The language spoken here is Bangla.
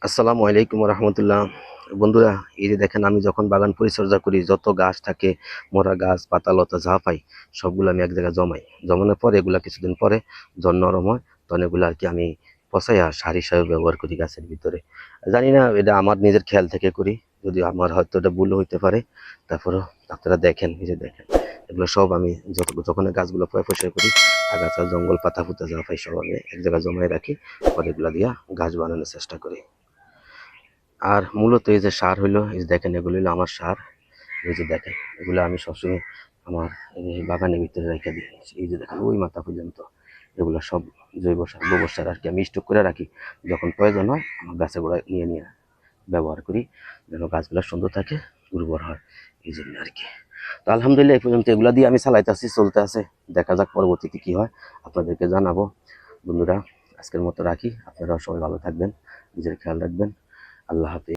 আসসালামু আলাইকুম রহমতুল্লাহ। বন্ধুরা, এই যে দেখেন, আমি যখন বাগান পরিচর্যা করি, যত গাছ থাকে, মরা গাছ, পাতা লতা যা পাই, সবগুলো আমি এক জায়গায় জমাই। জমানোর পরে এগুলা কিছুদিন পরে যখন নরম হয়, তখন এগুলো আর কি আমি পচাইয়া সার হিসাবে ব্যবহার করি গাছের ভিতরে। জানি না, এটা আমার নিজের খেয়াল থেকে করি, যদি আমার হয়তো এটা ভুল হইতে পারে। তারপরেও আপনারা দেখেন, এই যে দেখেন, এগুলো সব আমি যখন গাছগুলো পরিষ্কার করি, আগাছা জঙ্গল পাতা ফুতা যা পাই সব আমি এক জায়গায় জমাই রাখি। পরে এগুলা দিয়া গাছ বানানোর চেষ্টা করি। আর মূলত এই যে সার হইলো, এই যে দেখেন, এগুলো হলো আমার সার। এই যে দেখেন, এগুলো আমি সবসময় আমার এই বাগানের ভিতরে রেখে দিই। এই যে দেখেন, ওই মাথা পর্যন্ত এগুলো সব জৈব সার, গোবর সার আর কি আমি স্টক করে রাখি। যখন প্রয়োজন হয় আমার গাছে গোড়ায় নিয়ে নিয়ে ব্যবহার করি, যেন গাছগুলো সুন্দর থাকে, উর্বর হয়, এই জন্য আর কি। তো আলহামদুলিল্লাহ, এই পর্যন্ত এগুলা দিয়ে আমি চালাইতে আছি, চলতে আছে। দেখা যাক পরবর্তীতে কি হয়, আপনাদেরকে জানাবো। বন্ধুরা, আজকের মতো রাখি। আপনারাও সবাই ভালো থাকবেন, নিজের খেয়াল রাখবেন। আল্লাহ হাফিজ।